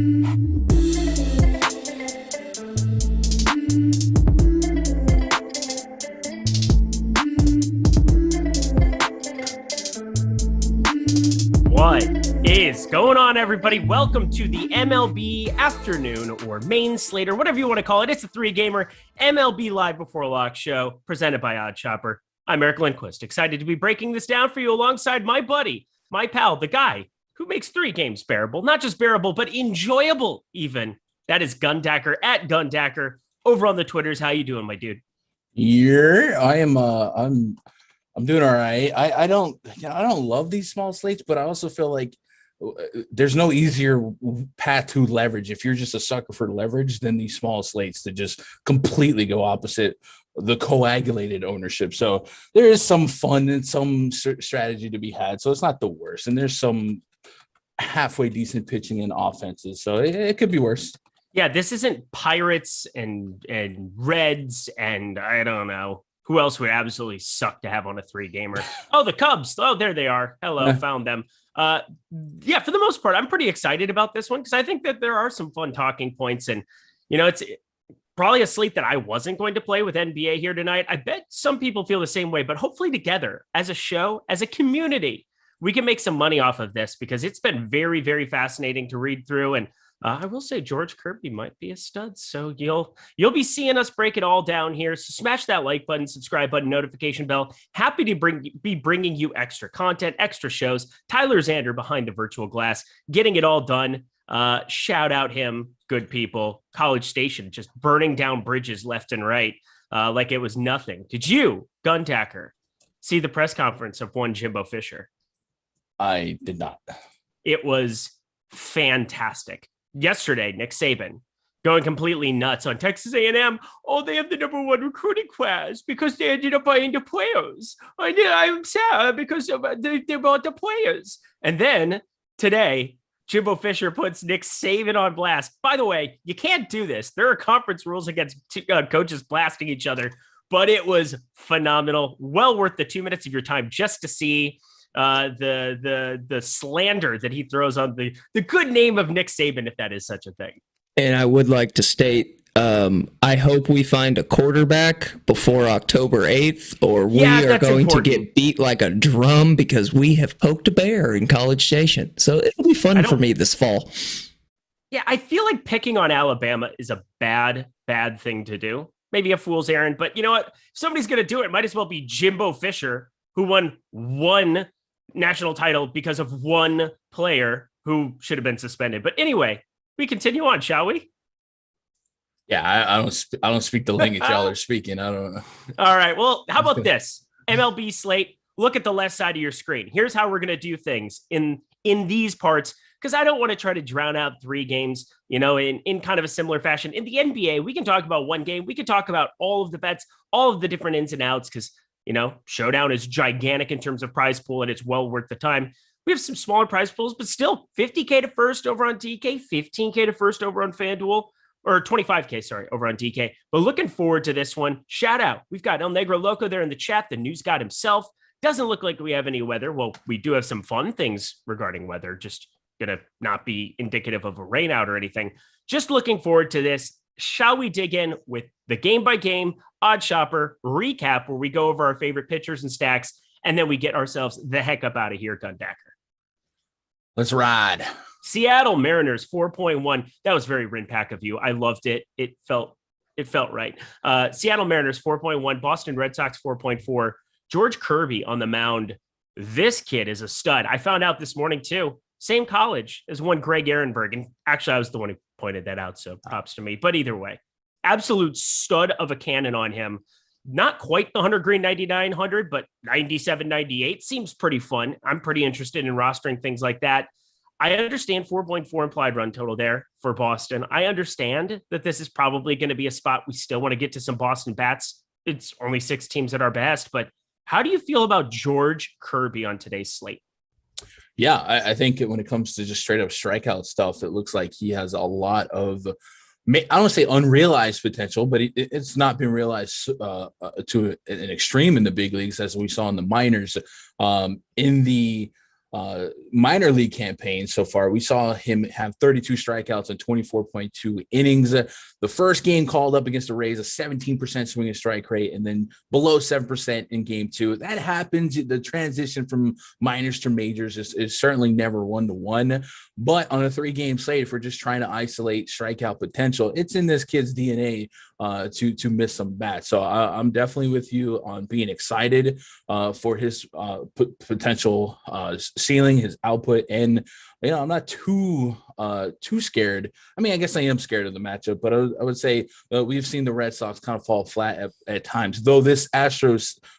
What is going on, everybody? Welcome to the MLB afternoon or main slate or whatever you want to call it. It's a three-gamer MLB Live Before Lock show presented by OddsShopper. I'm Eric Lindquist, excited to be breaking this down for you alongside my buddy, my pal, the guy who makes three games bearable, not just bearable, but enjoyable even. That is GUNDACKER at GUNDACKER over on the Twitters. How you doing, my dude? Yeah, I'm doing all right. I don't love these small slates, but I also feel like there's no easier path to leverage if you're just a sucker for leverage than these small slates to just completely go opposite the coagulated ownership. So there is some fun and some strategy to be had. So it's not the worst, and there's some halfway decent pitching and offenses. So it could be worse. Yeah, this isn't Pirates and Reds and I don't know. Who else would absolutely suck to have on a three-gamer? Oh, the Cubs. Oh, there they are. Hello, found them. Yeah, for the most part, I'm pretty excited about this one because I think that there are some fun talking points. And, you know, it's probably a slate that I wasn't going to play with NBA here tonight. I bet some people feel the same way, but hopefully together as a show, as a community, we can make some money off of this because it's been very, very fascinating to read through. And I will say George Kirby might be a stud, so you'll be seeing us break it all down here. So smash that like button, subscribe button, notification bell. Happy to be bringing you extra content, extra shows. Tyler Zander behind the virtual glass, getting it all done. Shout out him, good people. College Station just burning down bridges left and right like it was nothing. Did you, GUNDACKER, see the press conference of one Jimbo Fisher? I did not. It was fantastic. Yesterday, Nick Saban going completely nuts on Texas A&M. Oh, they have the number one recruiting class because they ended up buying the players. I'm sad because they bought the players. And then today, Jimbo Fisher puts Nick Saban on blast. By the way, you can't do this. There are conference rules against coaches blasting each other, but it was phenomenal. Well worth the 2 minutes of your time just to see the slander that he throws on the good name of Nick Saban, if that is such a thing. And I would like to state, I hope we find a quarterback before October 8th, or we are going to get beat like a drum because we have poked a bear in College Station. So it'll be fun for me this fall. Yeah, I feel like picking on Alabama is a bad thing to do. Maybe a fool's errand, but you know what? If somebody's going to do it, it might as well be Jimbo Fisher, who won one national title because of one player who should have been suspended. But anyway, we continue on, shall we? Yeah, I don't speak the language y'all are speaking. I don't know. All right. Well, how about this? MLB slate. Look at the left side of your screen. Here's how we're going to do things in these parts, because I don't want to try to drown out three games, you know, in kind of a similar fashion. In the NBA, we can talk about one game. We can talk about all of the bets, all of the different ins and outs, because you know, Showdown is gigantic in terms of prize pool, and it's well worth the time. We have some smaller prize pools, but still $50K to first over on DK, $15K to first over on FanDuel, or $25K, sorry, over on DK. But looking forward to this one. Shout out. We've got El Negro Loco there in the chat, the news god himself. Doesn't look like we have any weather. Well, we do have some fun things regarding weather, just going to not be indicative of a rain out or anything. Just looking forward to this. Shall we dig in with the game-by-game OddsShopper recap where we go over our favorite pitchers and stacks, and then we get ourselves the heck up out of here, GUNDACKER? Let's ride. Seattle Mariners 4.1. That was very Rinpack of you. I loved it. It felt right. Seattle Mariners 4.1. Boston Red Sox 4.4. George Kirby on the mound. This kid is a stud. I found out this morning too. Same college as one Greg Ehrenberg. And actually, I was the one who pointed that out, so props to me. But either way, absolute stud of a cannon on him. Not quite the 100 green 9,900, but 97, 98 seems pretty fun. I'm pretty interested in rostering things like that. I understand 4.4 implied run total there for Boston. I understand that this is probably going to be a spot we still want to get to some Boston bats. It's only 6 teams at our best, but how do you feel about George Kirby on today's slate? Yeah, I think when it comes to just straight up strikeout stuff, it looks like he has a lot of, I don't want to say unrealized potential, but it's not been realized to an extreme in the big leagues, as we saw in the minors. In the minor league campaign so far. We saw him have 32 strikeouts and 24.2 innings. The first game called up against the Rays, a 17% swinging strike rate, and then below 7% in game 2. That happens. The transition from minors to majors is certainly never 1-to-1. But on a 3-game slate, if we're just trying to isolate strikeout potential, it's in this kid's DNA to miss some bats. So I'm definitely with you on being excited for his potential ceiling, his output, and I'm not too scared. I mean, I guess I am scared of the matchup, but I would say we've seen the Red Sox kind of fall flat at times. Though this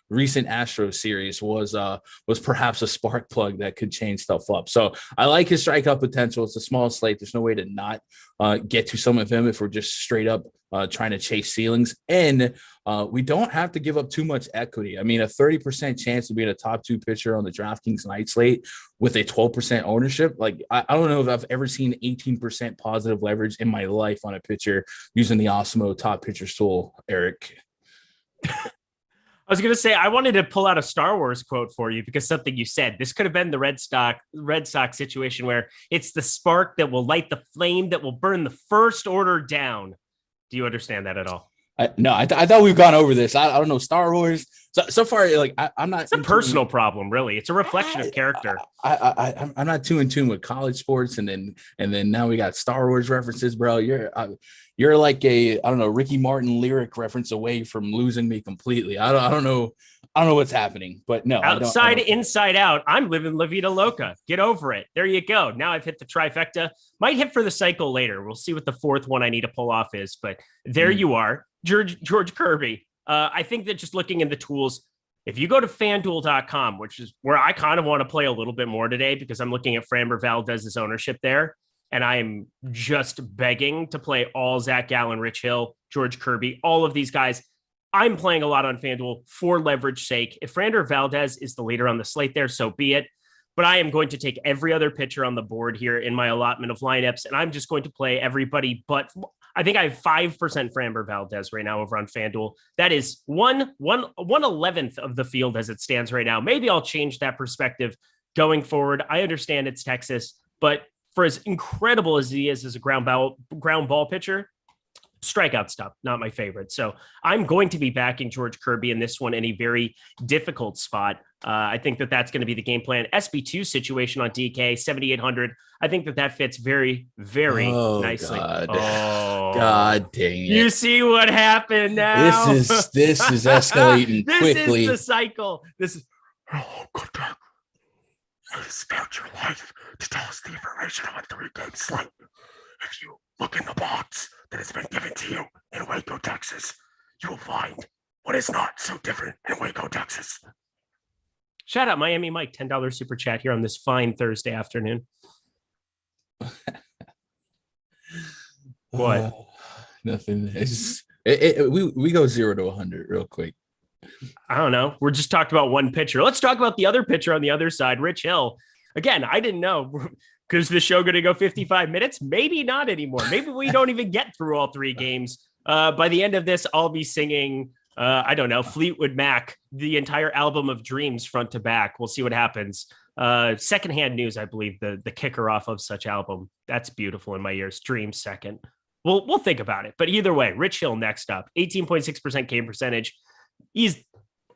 recent Astros series was perhaps a spark plug that could change stuff up. So I like his strikeout potential. It's a small slate. There's no way to not get to some of him if we're just straight up trying to chase ceilings. And we don't have to give up too much equity. I mean, a 30% chance to be a top 2 pitcher on the DraftKings night slate with a 12% ownership. Like, I don't know if I've ever seen 18% positive leverage in my life on a pitcher using the Awesemo top pitcher tool, Eric. I was going to say, I wanted to pull out a Star Wars quote for you because something you said. This could have been the Red Sox situation where it's the spark that will light the flame that will burn the first order down. Do you understand that at all? No, I thought we've gone over this. I don't know, Star Wars. So far, like I'm not. It's a personal problem, really. It's a reflection of character. I'm not too in tune with college sports, and then now we got Star Wars references, bro. You're like a Ricky Martin lyric reference away from losing me completely. I don't know what's happening, but no. Outside, inside out. I'm living La Vida Loca. Get over it. There you go. Now I've hit the trifecta. Might hit for the cycle later. We'll see what the fourth one I need to pull off is, but there you are. George Kirby. I think that just looking at the tools, if you go to FanDuel.com, which is where I kind of want to play a little bit more today because I'm looking at Framber Valdez's ownership there, and I'm just begging to play all Zach Gallen, Rich Hill, George Kirby, all of these guys. I'm playing a lot on FanDuel for leverage sake. If Framber Valdez is the leader on the slate there, so be it. But I am going to take every other pitcher on the board here in my allotment of lineups, and I'm just going to play everybody but I think I have 5% Framber Valdez right now over on FanDuel. That is 1/11th of the field as it stands right now. Maybe I'll change that perspective going forward. I understand it's Texas, but for as incredible as he is as a ground ball pitcher, strikeout stuff, not my favorite. So I'm going to be backing George Kirby in this one in a very difficult spot. I think that's going to be the game plan. SB2 situation on DK, 7,800. I think that fits very, very nicely. God dang it. You see what happened now? This is escalating quickly. This is the cycle. Hello, Gundacker. I spared your life to tell us the information on the 3-game slate. If you look in the box that has been given to you in Waco, Texas, you will find what is not so different in Waco, Texas. Shout out Miami Mike, $10 super chat here on this fine Thursday afternoon. What? Nothing. We go 0 to 100 real quick. I don't know. We're just talking about one pitcher. Let's talk about the other pitcher on the other side, Rich Hill. Again, I didn't know. Because the show going to go 55 minutes? Maybe not anymore. Maybe we don't even get through all 3 games. By the end of this, I'll be singing, I don't know, Fleetwood Mac, the entire album of Dreams front to back. We'll see what happens. Secondhand News, I believe, the kicker off of such album. That's beautiful in my ears. Dreams second. We'll think about it. But either way, Rich Hill next up, 18.6% K percentage. He's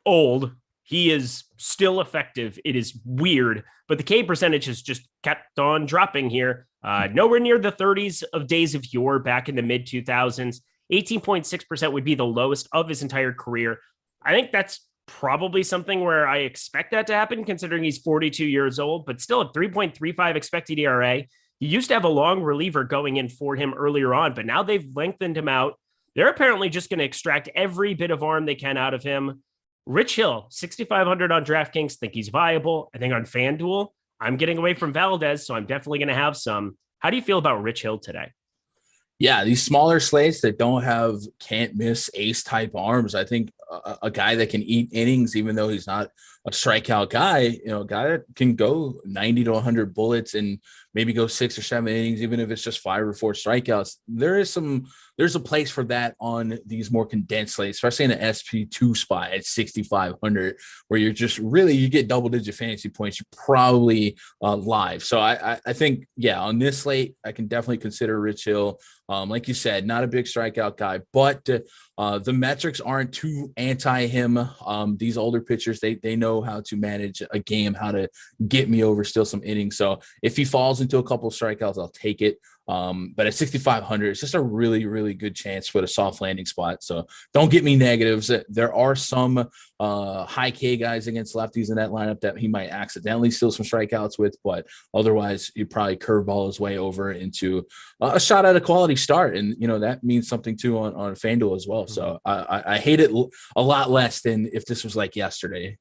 old. He is still effective. It is weird, but the K percentage has just kept on dropping here. Nowhere near the 30s of days of yore back in the mid 2000s. 18.6% would be the lowest of his entire career. I think that's probably something where I expect that to happen considering he's 42 years old, but still at 3.35 expected ERA. He used to have a long reliever going in for him earlier on, but now they've lengthened him out. They're apparently just going to extract every bit of arm they can out of him. Rich Hill, 6,500 on DraftKings, think he's viable. I think on FanDuel, I'm getting away from Valdez, so I'm definitely going to have some. How do you feel about Rich Hill today? Yeah, these smaller slates that don't have can't miss ace type arms. I think a guy that can eat innings, even though he's not a strikeout guy, a guy that can go 90 to 100 bullets and maybe go 6 or 7 innings, even if it's just 5 or 4 strikeouts. There's a place for that on these more condensed slates, especially in the SP2 spot at 6,500, where you get double-digit fantasy points. You're probably live. So I think, on this slate, I can definitely consider Rich Hill. Like you said, not a big strikeout guy, but the metrics aren't too anti him. These older pitchers, they know how to manage a game, how to get me over still some innings. So if he falls into a couple of strikeouts, I'll take it. But at 6,500, it's just a really, really good chance with a soft landing spot. So don't get me negatives. There are some high K guys against lefties in that lineup that he might accidentally steal some strikeouts with, but otherwise he'd probably curveball his way over into a shot at a quality start. And, that means something too on FanDuel as well. So I hate it a lot less than if this was like yesterday.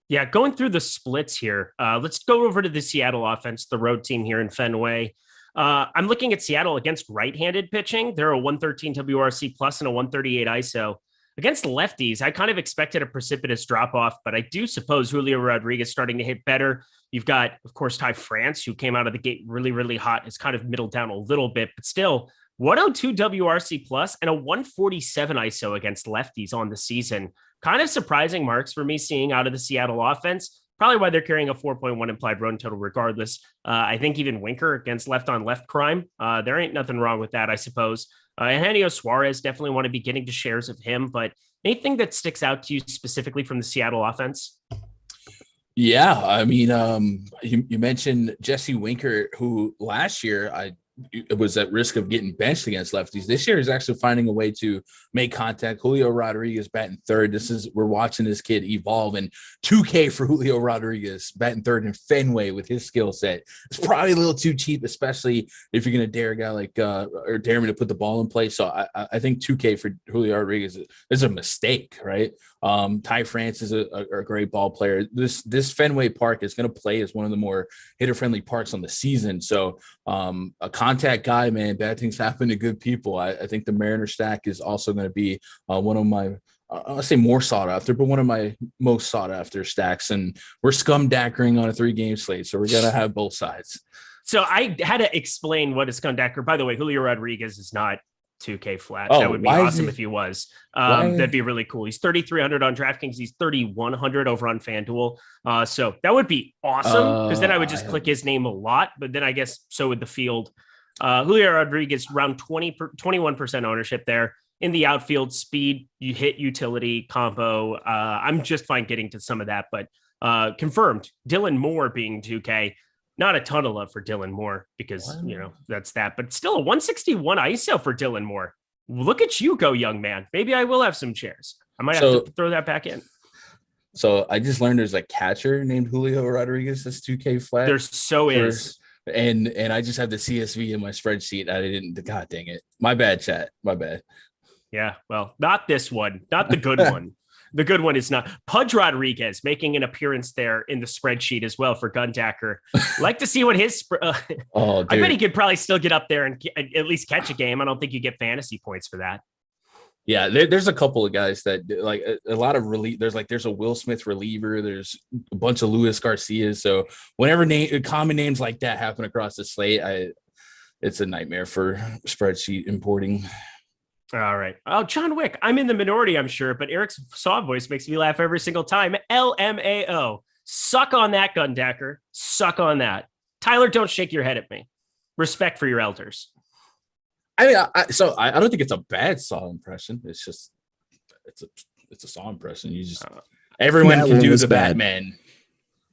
Yeah, going through the splits here, let's go over to the Seattle offense, the road team here in Fenway. I'm looking at Seattle against right-handed pitching. They're a 113 WRC plus and a 138 ISO. Against lefties, I kind of expected a precipitous drop-off, but I do suppose Julio Rodriguez starting to hit better. You've got, of course, Ty France, who came out of the gate really, really hot, has kind of middled down a little bit, but still 102 WRC plus and a 147 ISO against lefties on the season. Kind of surprising marks for me seeing out of the Seattle offense. Probably why they're carrying a 4.1 implied run total regardless. I think even Winker against left-on-left crime, there ain't nothing wrong with that, I suppose. Eugenio Suarez, definitely want to be getting to shares of him, but anything that sticks out to you specifically from the Seattle offense? Yeah, I mean, you mentioned Jesse Winker, who last year it was at risk of getting benched against lefties. This year is actually finding a way to make contact. Julio Rodriguez batting third. We're watching this kid evolve, and 2K for Julio Rodriguez batting third in Fenway with his skill set. It's probably a little too cheap, especially if you're going to dare a guy like, or dare me to put the ball in play. So I think 2K for Julio Rodriguez is a mistake, right? Ty France is a great ball player. This Fenway Park is going to play as one of the more hitter-friendly parks on the season. So a contact guy, man, bad things happen to good people. I think the Mariner stack is also going to be one of my, I'll say more sought after, but one of my most sought after stacks. And we're scumdackering on a 3-game slate, so we're going to have both sides. So I had to explain what is scumdacker. By the way, Julio Rodriguez is not 2K flat. That would be awesome if he was. That'd be really cool. He's 3,300 on DraftKings. He's 3,100 over on FanDuel. So that would be awesome because then I would just click his name a lot. But then I guess so would the field. Julio Rodriguez around 21% ownership there in the outfield. Speed, you hit utility combo. I'm just fine getting to some of that, but confirmed. Dylan Moore being 2K. Not a ton of love for Dylan Moore because, that's that. But still a 161 ISO for Dylan Moore. Look at you go, young man. Maybe I will have some shares. I might have to throw that back in. So I just learned there's a catcher named Julio Rodriguez that's 2K flat. There so is. And I just have the CSV in my spreadsheet. I didn't. God dang it. My bad, chat. My bad. Yeah, well, not this one. Not the good one. The good one is not. Pudge Rodriguez making an appearance there in the spreadsheet as well for Gundacker. Like to see what his. I bet he could probably still get up there and at least catch a game. I don't think you get fantasy points for that. Yeah, there's a couple of guys that like a lot of relief. There's a Will Smith reliever. There's a bunch of Luis Garcias. So whenever common names like that happen across the slate, it's a nightmare for spreadsheet importing. All right. Oh, John Wick. I'm in the minority, I'm sure, but Eric's saw voice makes me laugh every single time. LMAO. Suck on that, Gundacker. Suck on that. Tyler, don't shake your head at me. Respect for your elders. I mean, I don't think it's a bad saw impression. It's just it's a saw impression. You just everyone can do the Batman.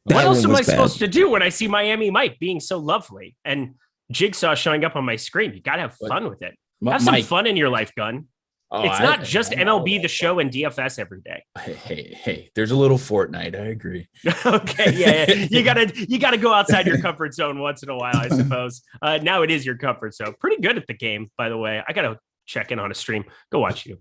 What else am I supposed to do when I see Miami Mike being so lovely and Jigsaw showing up on my screen? You gotta have fun with it. Have some fun in your life, Gun. It's not just MLB the show and DFS every day. Hey, there's a little Fortnite. I agree. Okay, yeah. You gotta go outside your comfort zone once in a while, I suppose. Now it is your comfort zone. Pretty good at the game, by the way. I gotta check in on a stream. Go watch you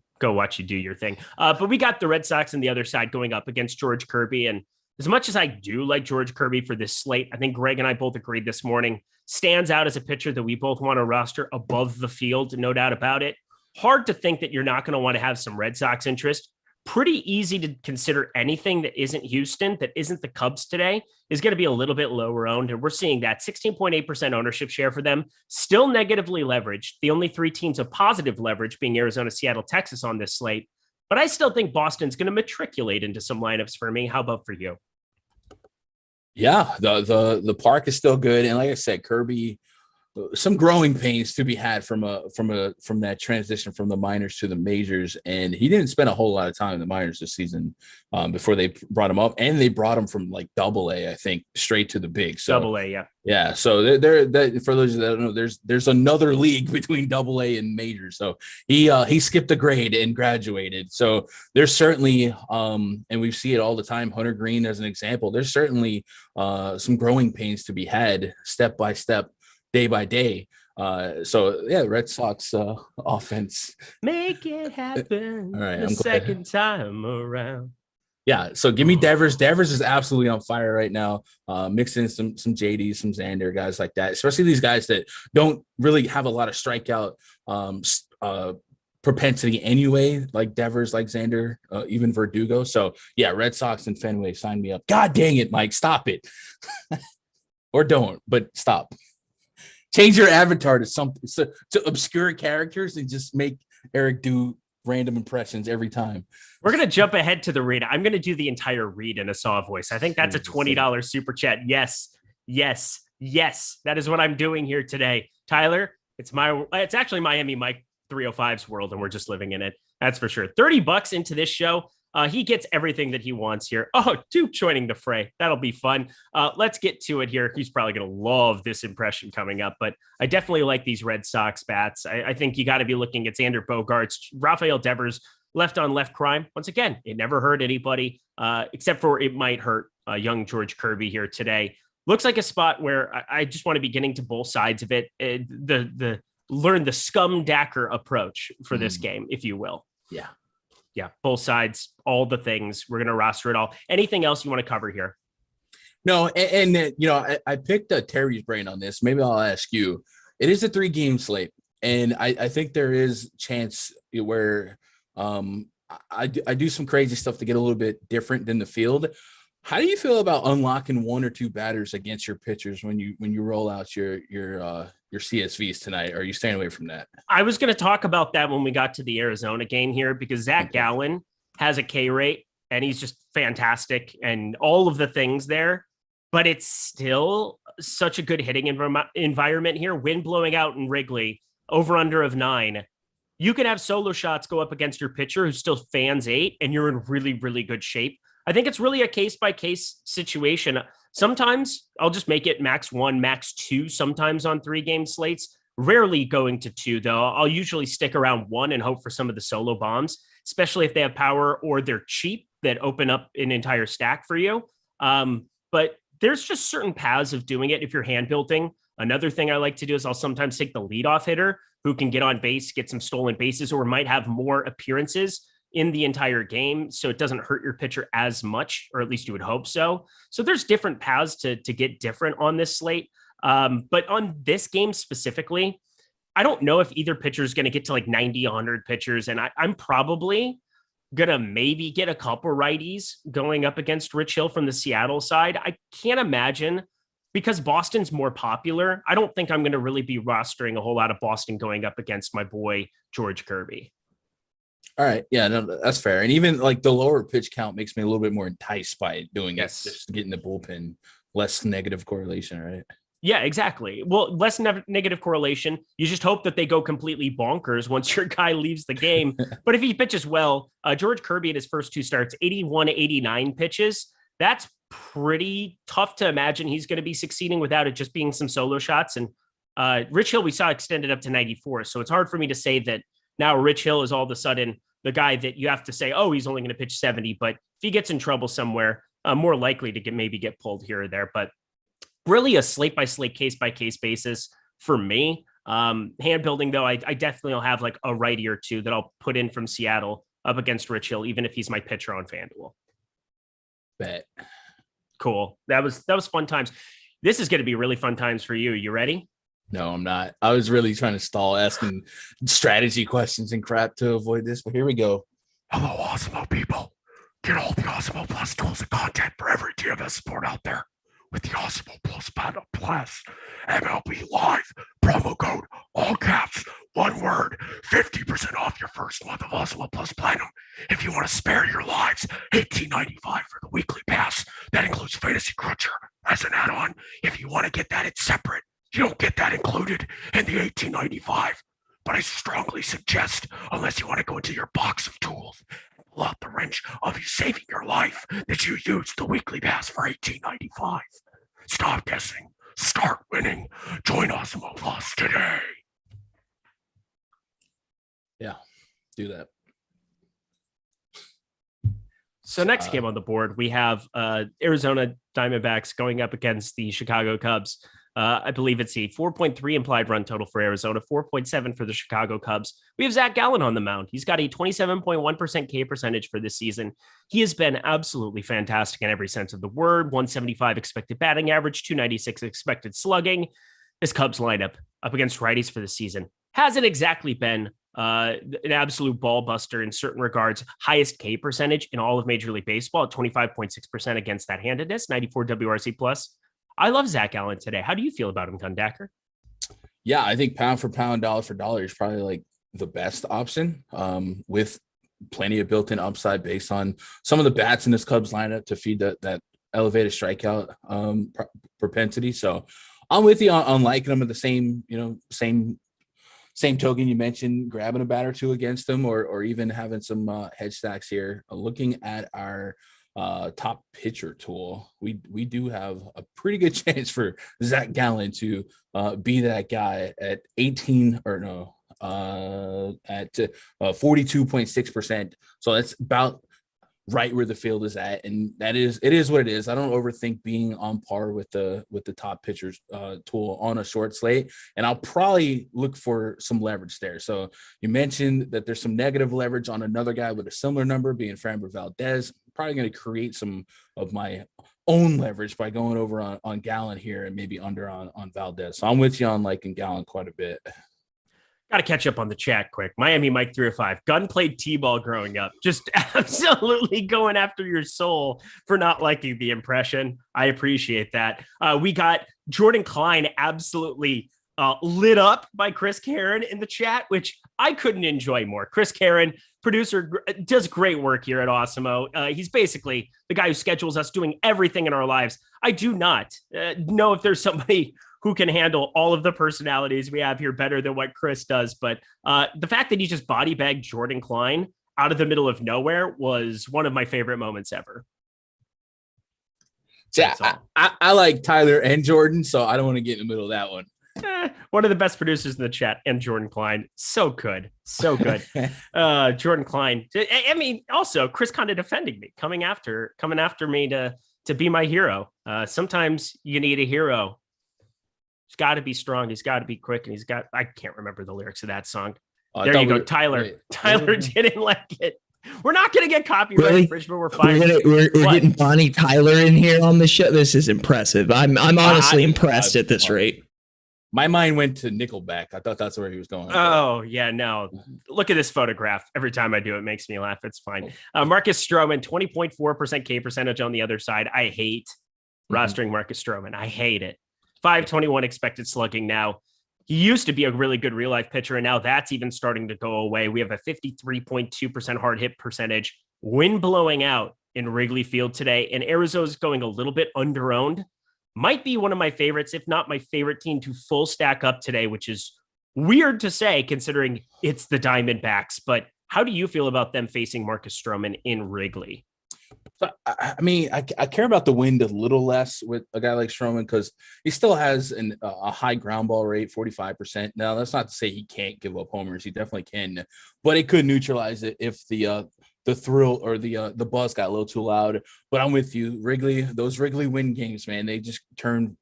do your thing. But we got the Red Sox on the other side going up against George Kirby. And as much as I do like George Kirby for this slate, I think Greg and I both agreed this morning, stands out as a pitcher that we both want to roster above the field, no doubt about it. Hard to think that you're not going to want to have some Red Sox interest. pretty easy to consider anything that isn't Houston, that isn't the Cubs today, is going to be a little bit lower owned. And we're seeing that 16.8% ownership share for them, still negatively leveraged. The only 3 teams of positive leverage being Arizona, Seattle, Texas on this slate. But I still think Boston's going to matriculate into some lineups for me. How about for you? Yeah, the park is still good. And like I said, Kirby, some growing pains to be had from that transition from the minors to the majors, and he didn't spend a whole lot of time in the minors this season before they brought him up, and they brought him from like Double-A, I think, straight to the big. So Double-A, yeah. So they're for those that don't know, there's another league between Double-A and majors. So he skipped a grade and graduated. So there's certainly and we see it all the time. Hunter Green as an example. There's certainly some growing pains to be had step by step, day by day. So yeah, Red Sox offense. Make it happen. All right, the second time around. Yeah, so give me Devers. Devers is absolutely on fire right now. Mix in some JD, some Xander, guys like that, especially these guys that don't really have a lot of strikeout propensity anyway, like Devers, like Xander, even Verdugo. So yeah, Red Sox and Fenway, sign me up. God dang it, Mike, stop it. Or don't, but stop. Change your avatar to obscure characters and just make Eric do random impressions every time. We're going to jump ahead to the read. I'm going to do the entire read in a Saw voice. I think that's a $20 super chat. Yes. That is what I'm doing here today. Tyler, it's actually Miami Mike 305's world, and we're just living in it. That's for sure. $30 into this show. He gets everything that he wants here. Oh, Duke joining the fray. That'll be fun. Let's get to it here. He's probably going to love this impression coming up, but I definitely like these Red Sox bats. I think you got to be looking at Xander Bogaerts, Rafael Devers, left on left crime. Once again, it never hurt anybody, except for it might hurt young George Kirby here today. Looks like a spot where I just want to be getting to both sides of it. Learn the scum-dacker approach for this game, if you will. Yeah, both sides, all the things. We're going to roster it all. Anything else you want to cover here? No, and you know, I picked Terry's brain on this. Maybe I'll ask you. It is a 3-game slate, and I think there is chance where I do some crazy stuff to get a little bit different than the field. How do you feel about unlocking 1 or 2 batters against your pitchers when you roll out your CSVs tonight? Or are you staying away from that? I was going to talk about that when we got to the Arizona game here, because Zach Gallen has a K rate and he's just fantastic and all of the things there, but it's still such a good hitting environment here. Wind blowing out in Wrigley, over under of 9. You can have solo shots go up against your pitcher who still fans 8, and you're in really, really good shape. I think it's really a case-by-case situation. Sometimes I'll just make it max 1, max 2, sometimes on 3-game slates. Rarely going to 2, though. I'll usually stick around 1 and hope for some of the solo bombs, especially if they have power or they're cheap that open up an entire stack for you. But there's just certain paths of doing it if you're hand building. Another thing I like to do is I'll sometimes take the leadoff hitter who can get on base, get some stolen bases, or might have more appearances in the entire game, so it doesn't hurt your pitcher as much, or at least you would hope so. So there's different paths to get different on this slate. But on this game specifically, I don't know if either pitcher is going to get to like 90, 100 pitchers, and I'm probably going to maybe get a couple righties going up against Rich Hill from the Seattle side. I can't imagine, because Boston's more popular, I don't think I'm going to really be rostering a whole lot of Boston going up against my boy George Kirby. All right. Yeah, no, that's fair. And even like the lower pitch count makes me a little bit more enticed by doing it. Just getting the bullpen, less negative correlation, right? Yeah, exactly. Well, less negative correlation. You just hope that they go completely bonkers once your guy leaves the game. But if he pitches well, George Kirby in his first 2 starts, 81, 89 pitches. That's pretty tough to imagine he's going to be succeeding without it just being some solo shots. And Rich Hill, we saw extended up to 94. So it's hard for me to say that now Rich Hill is all of a sudden the guy that you have to say, oh, he's only going to pitch 70. But if he gets in trouble somewhere, more likely to maybe get pulled here or there. But really a slate by slate, case by case basis for me. Hand building, though, I definitely will have like a righty or 2 that I'll put in from Seattle up against Rich Hill, even if he's my pitcher on FanDuel. Bet. Cool. That was fun times. This is going to be really fun times for you. You ready? No, I'm not. I was really trying to stall asking strategy questions and crap to avoid this, but here we go. Hello, Awesemo people. Get all the Awesemo Plus tools and content for every DFS sport out there with the Awesemo Plus MLB Live promo code, all caps, one word, 50% off your first month of Awesemo Plus Platinum. If you want to spare your lives, $18.95 for the weekly pass. That includes Fantasy Cruncher as an add-on. If you want to get that, it's separate. You don't get that included in the $18.95. But I strongly suggest, unless you want to go into your box of tools and pull out the wrench of you saving your life, that you use the weekly pass for $18.95. Stop guessing. Start winning. Join Awesemo Plus today. Yeah, do that. So next game on the board, we have Arizona Diamondbacks going up against the Chicago Cubs. I believe it's a 4.3 implied run total for Arizona, 4.7 for the Chicago Cubs. We have Zach Gallen on the mound. He's got a 27.1% K percentage for this season. He has been absolutely fantastic in every sense of the word. 175 expected batting average, 296 expected slugging. This Cubs lineup up against righties for the season hasn't exactly been an absolute ball buster in certain regards. Highest K percentage in all of Major League Baseball at 25.6% against that handedness, 94 WRC plus. I love Zach Allen today. How do you feel about him, Gundacker? Yeah, I think pound for pound, dollar for dollar is probably like the best option, with plenty of built-in upside based on some of the bats in this Cubs lineup to feed that elevated strikeout propensity. So I'm with you on liking them at the same token you mentioned, grabbing a bat or two against them, or even having some hedge stacks here. Looking at our top pitcher tool, we do have a pretty good chance for Zach Gallen to be that guy at 42.6%. So that's about right where the field is at, and it is what it is. I don't overthink being on par with the top pitchers tool on a short slate, and I'll probably look for some leverage there. So you mentioned that there's some negative leverage on another guy with a similar number, being Framber Valdez. I'm probably going to create some of my own leverage by going over on Gallen here and maybe under on Valdez. So I'm with you on liking Gallen quite a bit. Got to catch up on the chat quick. Miami Mike 305. Gun played T-ball growing up. Just absolutely going after your soul for not liking the impression. I appreciate that. We got Jordan Klein absolutely lit up by Chris Karen in the chat, which I couldn't enjoy more. Chris Karen, producer, does great work here at Awesemo. He's basically the guy who schedules us doing everything in our lives. I do not know if there's somebody who can handle all of the personalities we have here better than what Chris does. But the fact that he just body bagged Jordan Klein out of the middle of nowhere was one of my favorite moments ever. Yeah, I like Tyler and Jordan, so I don't want to get in the middle of that one. One of the best producers in the chat, and Jordan Klein. So good. Jordan Klein. I mean, also Chris kind of defending me, coming after me to be my hero. Sometimes you need a hero. He's got to be strong. He's got to be quick. And I can't remember the lyrics of that song. There you go. Tyler didn't like it. We're not going to get copyright infringement. We're fine. We're getting Bonnie Tyler in here on the show. This is impressive. I'm honestly impressed at this rate. My mind went to Nickelback. I thought that's where he was going. Oh, yeah, no. Look at this photograph. Every time I do it, makes me laugh. It's fine. Marcus Stroman, 20.4% K percentage on the other side. I hate rostering Marcus Stroman. I hate it. 521 expected slugging now. He used to be a really good real life pitcher, and now that's even starting to go away. We have a 53.2% hard hit percentage. Wind blowing out in Wrigley Field today, and Arizona's going a little bit underowned. Might be one of my favorites, if not my favorite team to full stack up today, which is weird to say considering it's the Diamondbacks. But how do you feel about them facing Marcus Stroman in Wrigley? So, I mean, I care about the wind a little less with a guy like Stroman because he still has a high ground ball rate, 45%. Now, that's not to say he can't give up homers. He definitely can, but it could neutralize it if the thrill or the buzz got a little too loud. But I'm with you, Wrigley. Those Wrigley wind games, man, they just turn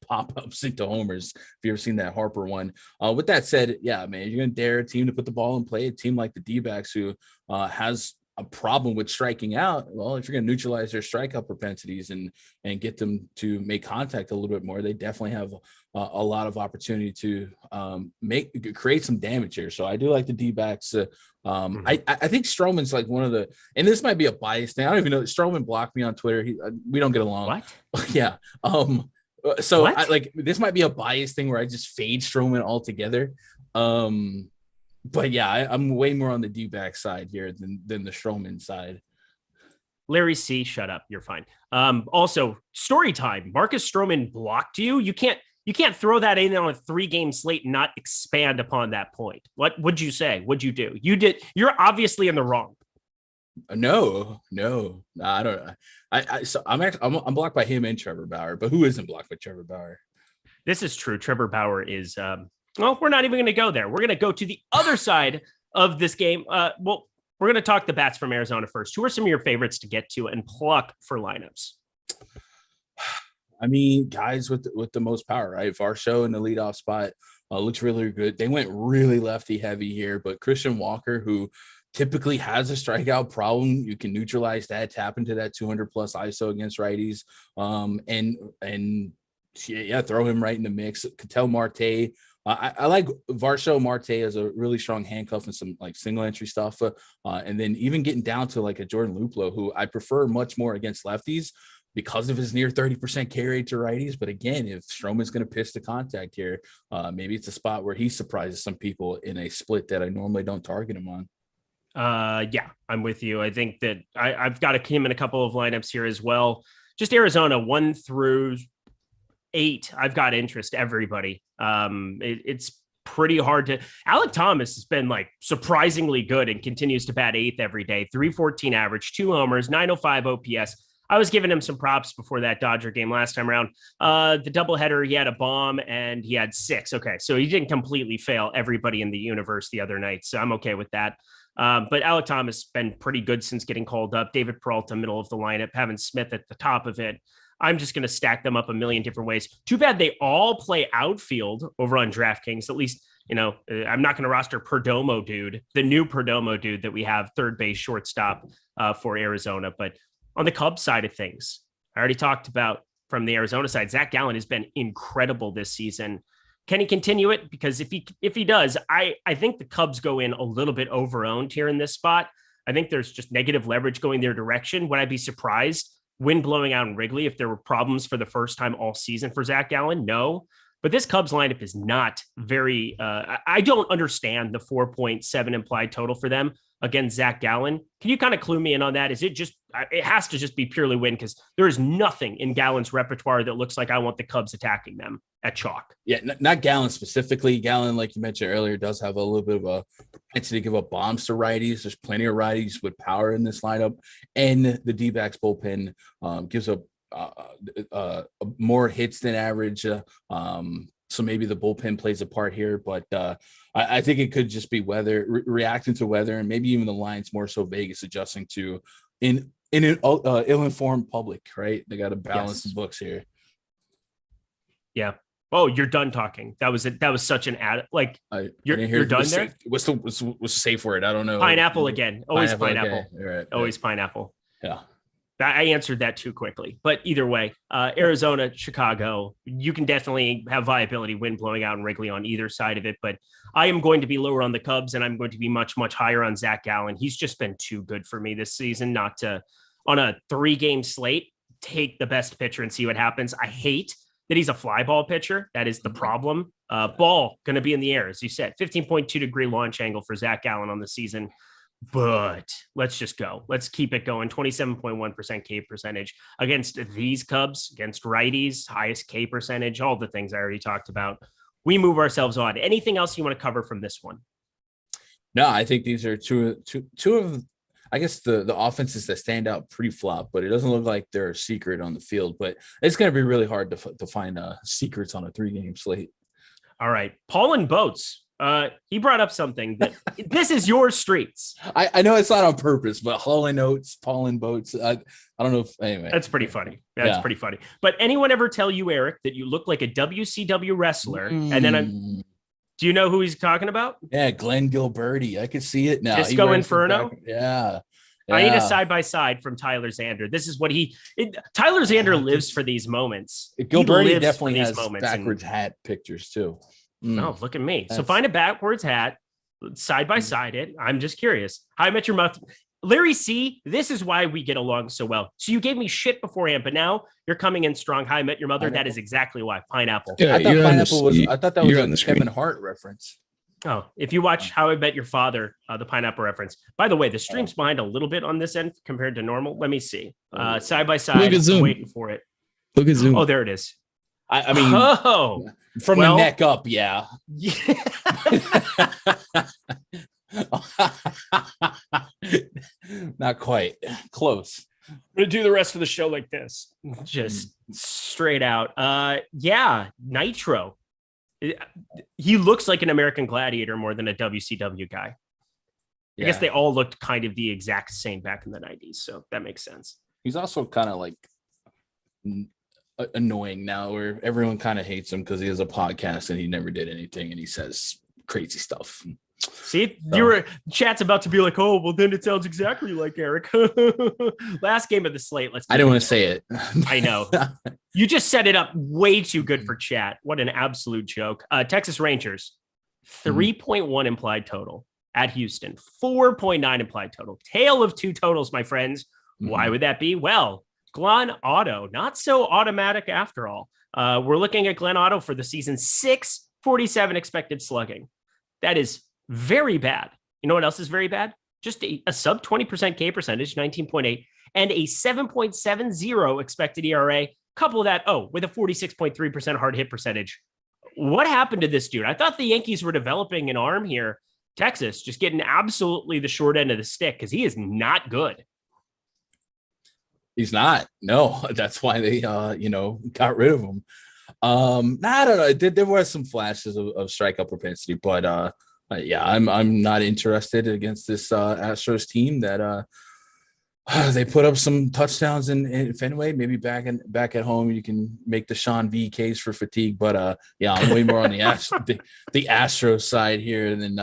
pop-ups into homers. If you ever seen that Harper one. With that said, yeah, man, you're gonna dare a team to put the ball in play. A team like the D-backs who has a problem with striking out, well, if you're going to neutralize their strikeout propensities and get them to make contact a little bit more, they definitely have a lot of opportunity to create some damage here. So I do like the D-backs. I think Stroman's like one of the, and this might be a bias thing. I don't even know. Stroman blocked me on Twitter. We don't get along. What? Yeah. So this might be a bias thing where I just fade Stroman altogether. But yeah, I'm way more on the D-back side here than the Stroman side. Larry C, shut up. You're fine. Also, story time. Marcus Stroman blocked you. You can't throw that in on a 3-game slate and not expand upon that point. What would you say? What'd you do? You're obviously in the wrong. No, I don't. So I'm blocked by him and Trevor Bauer, but who isn't blocked by Trevor Bauer? This is true. Trevor Bauer is. Well, we're not even going to go there. We're going to go to the other side of this game. We're going to talk the bats from Arizona first. Who are some of your favorites to get to and pluck for lineups? I mean, guys with the most power, right? Varsho in the leadoff spot looks really good. They went really lefty heavy here, but Christian Walker, who typically has a strikeout problem, you can neutralize that, tap into that 200 plus ISO against righties, and throw him right in the mix. Ketel Marte. I like Varsho Marte as a really strong handcuff and some like single entry stuff. And then even getting down to like a Jordan Luplow, who I prefer much more against lefties because of his near 30% K rate to righties. But again, if Stroman's going to piss the contact here, maybe it's a spot where he surprises some people in a split that I normally don't target him on. Yeah, I'm with you. I think that I've got him in a couple of lineups here as well. Just Arizona 1 through 8. I've got interest, everybody. It's pretty hard to. Alec Thomas has been like surprisingly good and continues to bat 8th every day. 314 average, 2 homers, 905 OPS. I was giving him some props before that Dodger game last time around. The doubleheader, he had a bomb and he had 6. Okay, so he didn't completely fail everybody in the universe the other night, so I'm okay with that. But Alec Thomas has been pretty good since getting called up. David Peralta, middle of the lineup, having Smith at the top of it. I'm just going to stack them up a million different ways. Too bad they all play outfield over on DraftKings. At least, I'm not going to roster Perdomo dude, the new Perdomo dude that we have third base shortstop for Arizona. But on the Cubs side of things, I already talked about from the Arizona side, Zach Gallen has been incredible this season. Can he continue it? Because if he does, I think the Cubs go in a little bit over-owned here in this spot. I think there's just negative leverage going their direction. Would I be surprised? Wind blowing out in Wrigley if there were problems for the first time all season for Zach Gallen? No. But this Cubs lineup is not very I don't understand the 4.7 implied total for them against Zach Gallen. Can you kind of clue me in on that? Is it just, it has to just be purely win, because there is nothing in Gallen's repertoire that looks like I want the Cubs attacking them at chalk. Yeah, not Gallen specifically. Gallen, like you mentioned earlier, does have a little bit of a propensity to give up bombs to righties. There's plenty of righties with power in this lineup, and the D-backs bullpen gives up more hits than average. So maybe the bullpen plays a part here, but I think it could just be weather, reacting to weather, and maybe even the lines more so Vegas adjusting to in an ill-informed public, right? They got to balance the books here. Yeah. Oh, you're done talking. That was such an ad. Like you're done there. What's the safe word? I don't know. Pineapple again. Always pineapple. Right. Always pineapple. Yeah. I answered that too quickly, but either way, Arizona, Chicago, you can definitely have viability, wind blowing out in Wrigley on either side of it. But I am going to be lower on the Cubs, and I'm going to be much, much higher on Zach Gallen. He's just been too good for me this season not to, on a 3-game slate, take the best pitcher and see what happens. I hate that he's a fly ball pitcher. That is the problem. Ball going to be in the air, as you said, 15.2 degree launch angle for Zach Gallen on the season. But let's just go. Let's keep it going. 27.1% K percentage against these Cubs, against righties, highest K percentage, all the things I already talked about. We move ourselves on. Anything else you want to cover from this one? No, I think these are two of, I guess, the offenses that stand out pretty flop, but it doesn't look like they're a secret on the field. But it's going to be really hard to find secrets on a 3-game slate. All right. Paulin Boats. He brought up something that this is your streets. I know it's not on purpose, but Paulin Boats. I don't know if anyway. That's pretty funny. That's pretty funny. But anyone ever tell you, Eric, that you look like a WCW wrestler? And then do you know who he's talking about? Yeah, Glenn Gilberti. I can see it now. Disco Inferno. Yeah. I need a side-by-side from Tyler Xander. This is what Tyler Xander lives for these moments. Gilberti definitely has backwards hat pictures too. Oh, look at me. So find a backwards hat, side-by-side it. I'm just curious. How I Met Your Mother. Larry C., this is why we get along so well. So you gave me shit beforehand, but now you're coming in strong. How I Met Your Mother. That is exactly why. Pineapple. Yeah, I thought that was a Kevin Hart reference. Oh, if you watch How I Met Your Father, the pineapple reference. By the way, the stream's behind a little bit on this end compared to normal. Let me see. Side by side. I'm waiting for it. Look at Zoom. Oh, there it is. I mean, from the neck up, yeah. Not quite. Close. I'm going to do the rest of the show like this. Just straight out. Nitro. He looks like an American Gladiator more than a WCW guy. I guess they all looked kind of the exact same back in the 90s, so that makes sense. He's also kind of like annoying now, where everyone kind of hates him because he has a podcast and he never did anything and he says crazy stuff. See, chat's about to be like, oh, well, then it sounds exactly like Eric. Last game of the slate. I didn't want to say it. I know. You just set it up way too good for chat. What an absolute joke. Texas Rangers, 3.1 implied total at Houston, 4.9 implied total. Tale of two totals, my friends. Why would that be? Well, Glenn Otto, not so automatic after all. We're looking at Glenn Otto for the season, 647 expected slugging. That is very bad. You know what else is very bad? Just a sub 20% K percentage, 19.8, and a 7.70 expected ERA. Couple of that, with a 46.3% hard hit percentage. What happened to this dude? I thought the Yankees were developing an arm here. Texas just getting absolutely the short end of the stick because he is not good. He's not. No, that's why they, got rid of him. I don't know. There were some flashes of strikeout propensity, but I'm not interested against this Astros team that they put up some touchdowns in Fenway. Maybe back at home you can make the Sean V case for fatigue, but I'm way more on the Astros side here. And then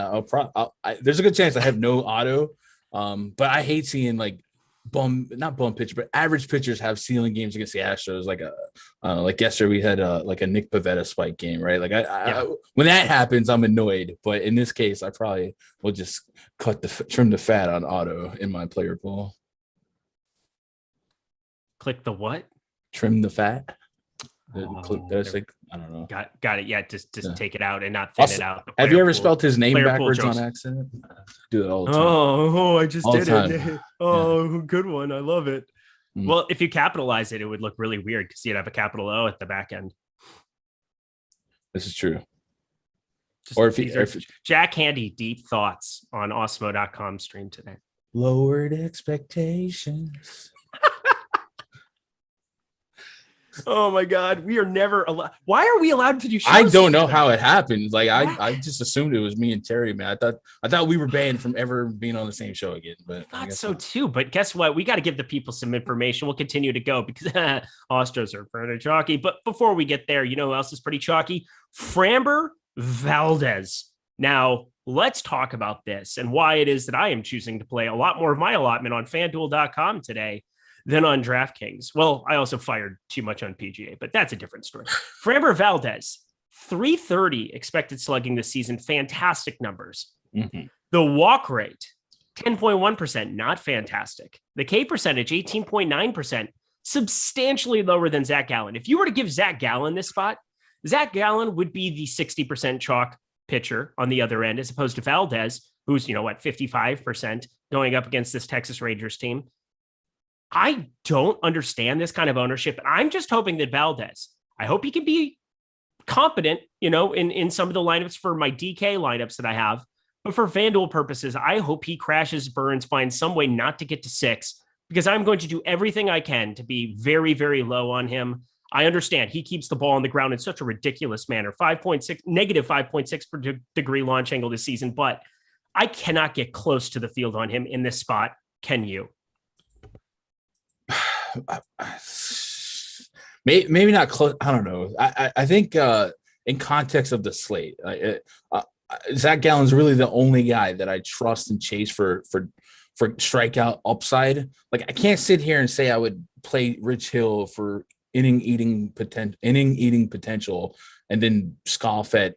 there's a good chance I have no auto, but I hate seeing like not bum pitcher, but average pitchers have ceiling games against the Astros. Like yesterday we had like a Nick Pivetta spike game, right? Like I when that happens, I'm annoyed. But in this case, I probably will just trim the fat on auto in my player pool. Click the what? Trim the fat. I don't know. Got it. Yeah, just take it out and not thin it out. Have you ever spelled his name backwards on accident? I do it all the time. Oh, I just did it. Oh, good one. I love it. Well, if you capitalize it, it would look really weird because you'd have a capital O at the back end. This is true. If Jack Handy deep thoughts on Awesemo.com stream today. Lowered expectations. Oh my God, we are never allowed. Why are we allowed to do shows? I don't know how it happened. Like I just assumed it was me and Terry, man. I thought we were banned from ever being on the same show again. But I thought so too. But guess what? We got to give the people some information. We'll continue to go because Astros are pretty chalky. But before we get there, you know who else is pretty chalky? Framber Valdez. Now let's talk about this and why it is that I am choosing to play a lot more of my allotment on FanDuel.com today than on DraftKings. Well, I also fired too much on PGA, but that's a different story. Framber Valdez, 330 expected slugging this season. Fantastic numbers. The walk rate, 10.1%, not fantastic. The K percentage, 18.9%, substantially lower than Zach Gallen. If you were to give Zach Gallen this spot, Zach Gallen would be the 60% chalk pitcher on the other end, as opposed to Valdez, who's, 55% going up against this Texas Rangers team. I don't understand this kind of ownership. I'm just hoping that Valdez, I hope he can be competent, in some of the lineups for my DK lineups that I have. But for FanDuel purposes, I hope he crashes, burns, finds some way not to get to 6, because I'm going to do everything I can to be very, very low on him. I understand he keeps the ball on the ground in such a ridiculous manner, negative 5.6 per degree launch angle this season, but I cannot get close to the field on him in this spot. Can you? Maybe not close. I don't know. I think in context of the slate, Zach Gallen's really the only guy that I trust and chase for for strikeout upside. Like, I can't sit here and say I would play Rich Hill for inning eating potential and then scoff at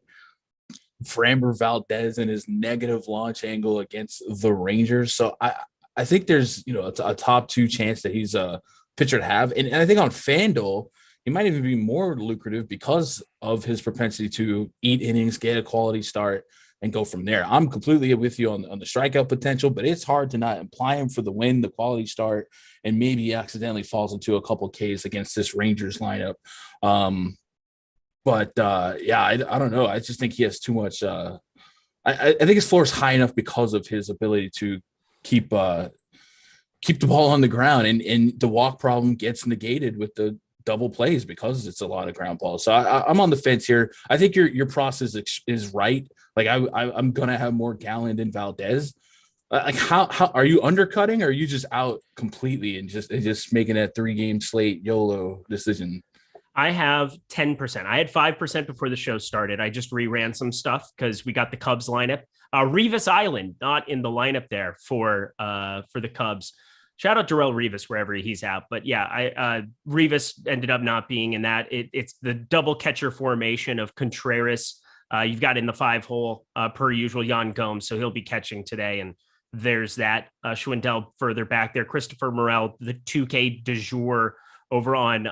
Framber Valdez and his negative launch angle against the Rangers. So I think there's, a top 2 chance that he's a pitcher to have. And I think on FanDuel, he might even be more lucrative because of his propensity to eat innings, get a quality start, and go from there. I'm completely with you on the strikeout potential, but it's hard to not apply him for the win, the quality start, and maybe he accidentally falls into a couple Ks against this Rangers lineup. I don't know. I just think he has too much. I think his floor is high enough because of his ability to keep the ball on the ground, and the walk problem gets negated with the double plays because it's a lot of ground balls. So I'm on the fence here. I think your process is right. Like, I'm gonna have more Gallen than Valdez. Like, how are you undercutting, or are you just out completely and just making a 3-game slate YOLO decision? I have 10%. I had 5% before the show started. I just reran some stuff because we got the Cubs lineup. Rivas Island not in the lineup there for the Cubs. Shout out Darrell Rivas wherever he's at. But yeah, Rivas ended up not being in that. It's the double catcher formation of Contreras. You've got in the 5-hole per usual Yan Gomes, so he'll be catching today. And there's that. Schwindel further back there. Christopher Morel, the 2K du jour over on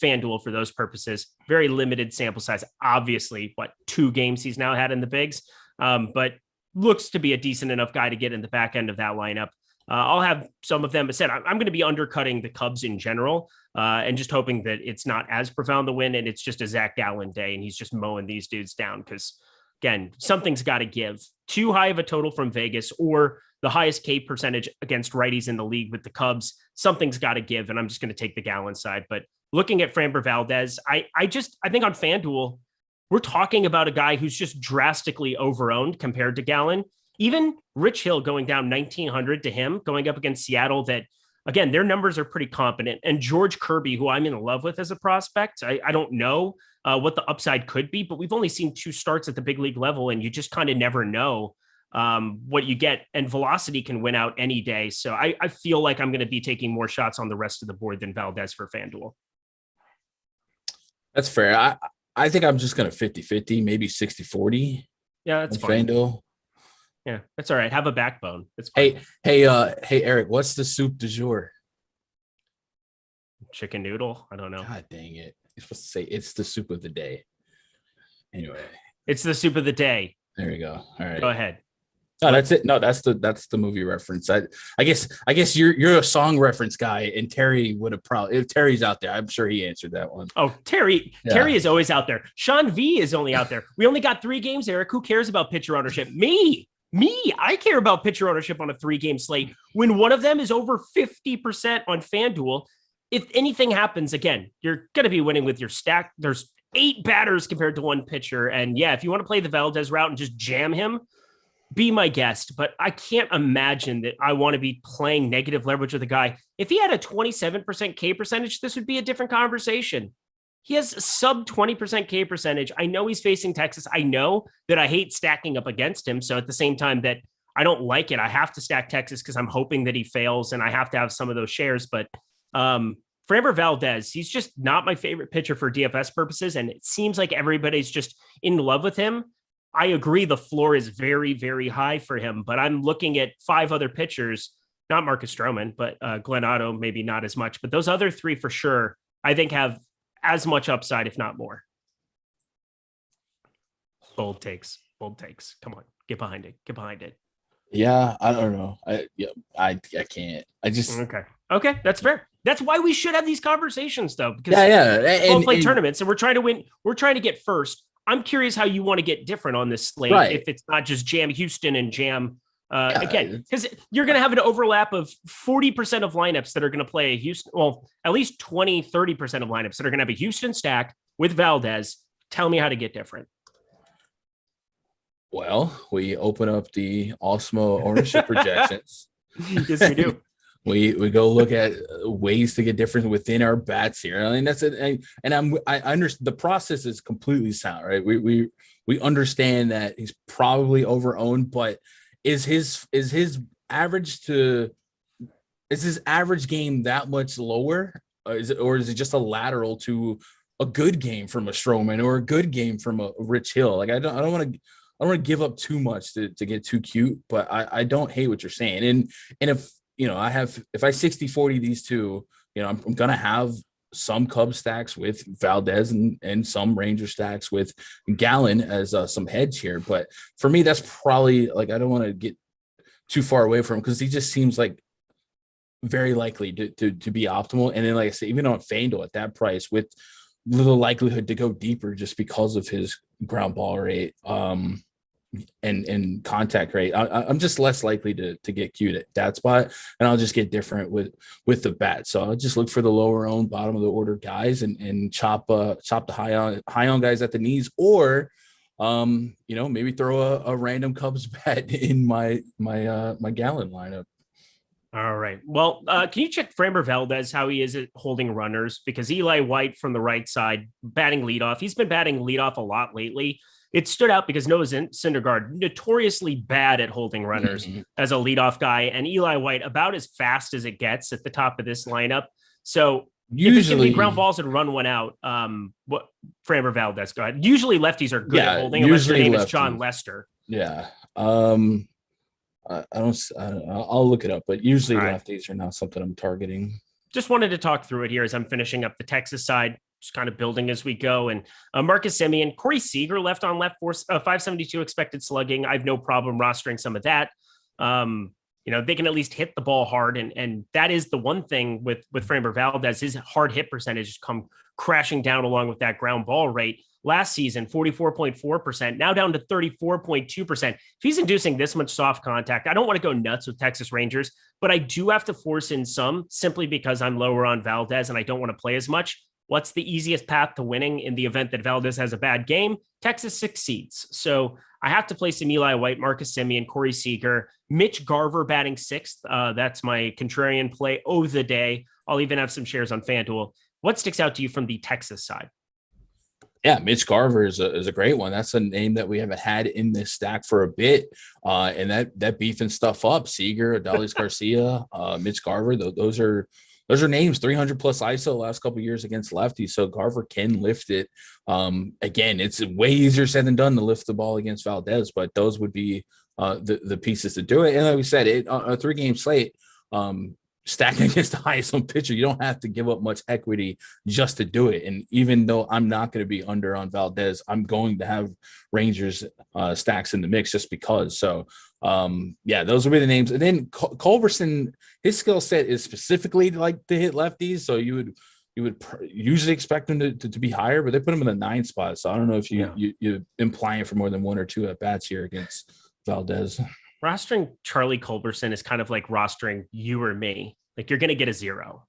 FanDuel for those purposes. Very limited sample size. Obviously, 2 games he's now had in the bigs, but looks to be a decent enough guy to get in the back end of that lineup. I'll have some of them, but said I'm going to be undercutting the Cubs in general and just hoping that it's not as profound the win and it's just a Zach Gallen day and he's just mowing these dudes down because, again, something's got to give. Too high of a total from Vegas or the highest K percentage against righties in the league with the Cubs. Something's got to give, and I'm just going to take the Gallen side. But looking at Framber Valdez, I think on FanDuel, we're talking about a guy who's just drastically overowned compared to Gallen. Even Rich Hill going down 1,900 to him, going up against Seattle, that, again, their numbers are pretty competent. And George Kirby, who I'm in love with as a prospect, I don't know what the upside could be, but we've only seen 2 starts at the big league level, and you just kind of never know what you get. And velocity can win out any day. So I feel like I'm going to be taking more shots on the rest of the board than Valdez for FanDuel. That's fair. I think I'm just going to 50-50, maybe 60-40. Yeah, that's fine. FanDuel. Yeah, that's all right. Have a backbone. It's fine. Hey, Eric, what's the soup du jour? Chicken noodle? I don't know. God dang it. You're supposed to say it's the soup of the day. Anyway. It's the soup of the day. There you go. All right. Go ahead. No, that's it. No, that's the movie reference. I guess you're a song reference guy, and Terry would have probably, if Terry's out there, I'm sure he answered that one. Oh, Terry is always out there. Sean V is only out there. We only got 3 games, Eric. Who cares about pitcher ownership? Me, I care about pitcher ownership on a 3-game slate. When one of them is over 50% on FanDuel, if anything happens, again, you're going to be winning with your stack. There's 8 batters compared to 1 pitcher. And yeah, if you want to play the Valdez route and just jam him, be my guest. But I can't imagine that I want to be playing negative leverage with a guy. If he had a 27% K percentage, this would be a different conversation. He has a sub 20% K percentage. I know he's facing Texas. I know that I hate stacking up against him. So at the same time that I don't like it, I have to stack Texas because I'm hoping that he fails and I have to have some of those shares. But Framber Valdez, he's just not my favorite pitcher for DFS purposes. And it seems like everybody's just in love with him. I agree the floor is very, very high for him, but I'm looking at 5 other pitchers, not Marcus Stroman, but Glenn Otto, maybe not as much, but those other 3 for sure, I think have as much upside, if not more. Bold takes. Come on, get behind it. Yeah, I don't know. I can't. I just okay. That's fair. That's why we should have these conversations, though, because we'll play tournaments and we're trying to win. We're trying to get first. I'm curious how you want to get different on this slate. Right. If it's not just jam Houston and jam again, because you're going to have an overlap of 40% of lineups that are going to play a Houston. Well, at least 30% of lineups that are going to have a Houston stack with Valdez. Tell me how to get different. Well, we open up the Awesemo ownership projections. Yes, we do. We go look at ways to get different within our bats here. I mean, that's it. And I understand the process is completely sound, right? We understand that he's probably overowned, but is his his average game that much lower? Is it just a lateral to a good game from a Stroman or a good game from a Rich Hill? Like I don't want to give up too much to get too cute, but I don't hate what you're saying. And if if I 60-40 these two, I'm gonna have some Cubs stacks with Valdez and some Ranger stacks with Gallen as some hedge here. But for me, that's probably like, I don't want to get too far away from him because he just seems like very likely to be optimal. And then, like I said, even on FanDuel at that price with little likelihood to go deeper just because of his ground ball rate and contact rate, I'm just less likely to get cute at that spot, and I'll just get different with the bat. So I'll just look for the lower owned, bottom of the order guys and chop the high on guys at the knees, or maybe throw a random Cubs bet in my Gallen lineup. All right. Well, can you check Framber Valdez, how he is at holding runners? Because Eli White from the right side, batting leadoff. He's been batting leadoff a lot lately. It stood out because Noah Syndergaard, notoriously bad at holding runners as a leadoff guy, and Eli White about as fast as it gets at the top of this lineup. So usually ground balls and run one out. What Framber Valdez, go ahead. Usually lefties are good at holding, unless your name is John Lester. Yeah. I'll look it up, but usually lefties are not something I'm targeting. Just wanted to talk through it here as I'm finishing up the Texas side, just kind of building as we go. And Marcus Semien, Corey Seager left on left for 572 expected slugging. I have no problem rostering some of that. They can at least hit the ball hard. And that is the one thing with Framber Valdez, his hard hit percentage come crashing down along with that ground ball rate. Last season, 44.4%, now down to 34.2%. If he's inducing this much soft contact, I don't want to go nuts with Texas Rangers, but I do have to force in some simply because I'm lower on Valdez and I don't want to play as much. What's the easiest path to winning in the event that Valdez has a bad game? Texas succeeds. So I have to play some Eli White, Marcus Semien, Corey Seager, Mitch Garver batting sixth. That's my contrarian play of the day. I'll even have some shares on FanDuel. What sticks out to you from the Texas side? Yeah, Mitch Garver is a great one. That's a name that we haven't had in this stack for a bit. And that beefing stuff up, Seager, Adolis Garcia, Mitch Garver, those are names, 300 plus ISO last couple of years against lefties. So Garver can lift it. Again, it's way easier said than done to lift the ball against Valdez, but those would be the pieces to do it. And like we said, a 3-game slate, stacking against the highest owned pitcher, you don't have to give up much equity just to do it. And even though I'm not going to be under on Valdez, I'm going to have Rangers stacks in the mix just because. So those will be the names. And then Culberson, his skill set is specifically like to hit lefties. So you would usually expect him to be higher, but they put him in the 9th spot. So I don't know if you're implying for more than 1 or 2 at bats here against Valdez. Rostering Charlie Culberson is kind of like rostering you or me. Like you're going to get a 0.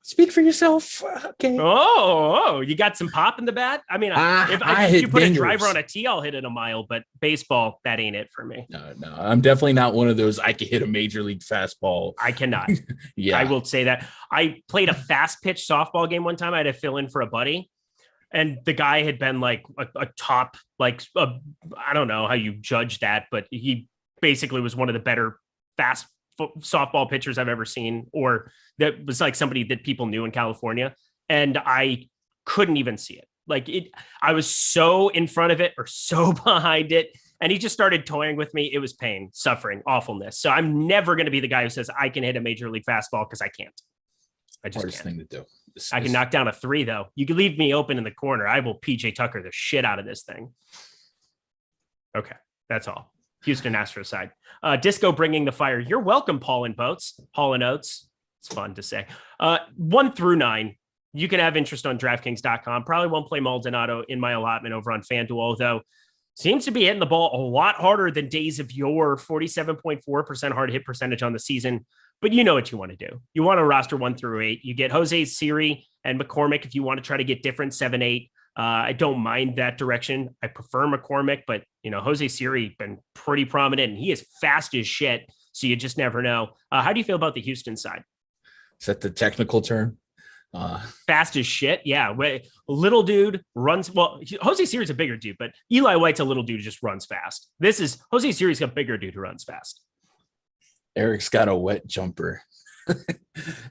Speak for yourself. Okay. Oh, you got some pop in the bat? I mean, if you put a driver on a tee, I'll hit it a mile, but baseball, that ain't it for me. No, I'm definitely not one of those. I can hit a major league fastball. I cannot. Yeah. I will say that. I played a fast pitch softball game one time. I had to fill in for a buddy. And the guy had been like a top, I don't know how you judge that, but he basically was one of the better fast softball pitchers I've ever seen, or that was like somebody that people knew in California. And I couldn't even see it. I was so in front of it or so behind it. And he just started toying with me. It was pain, suffering, awfulness. So I'm never going to be the guy who says I can hit a major league fastball because I can't. I just hardest can't. Thing to do. I can knock down a 3 though. You can leave me open in the corner. I will PJ Tucker the shit out of this thing. Okay, that's all. Houston Astros side. Disco bringing the fire. You're welcome, Paul and Boats. Hall and Oates. It's fun to say. 1 through 9. You can have interest on DraftKings.com. Probably won't play Maldonado in my allotment over on FanDuel, although seems to be hitting the ball a lot harder than days of your 47.4% hard hit percentage on the season. But you know what you want to do. You want to roster 1 through 8. You get Jose Siri and McCormick if you want to try to get different 7-8. I don't mind that direction. I prefer McCormick, but Jose Siri been pretty prominent and he is fast as shit. So you just never know. How do you feel about the Houston side? Is that the technical term? Fast as shit. Yeah. Little dude runs. Well, Jose Siri's a bigger dude, but Eli White's a little dude who just runs fast. This is Jose Siri's a bigger dude who runs fast. Eric's got a wet jumper.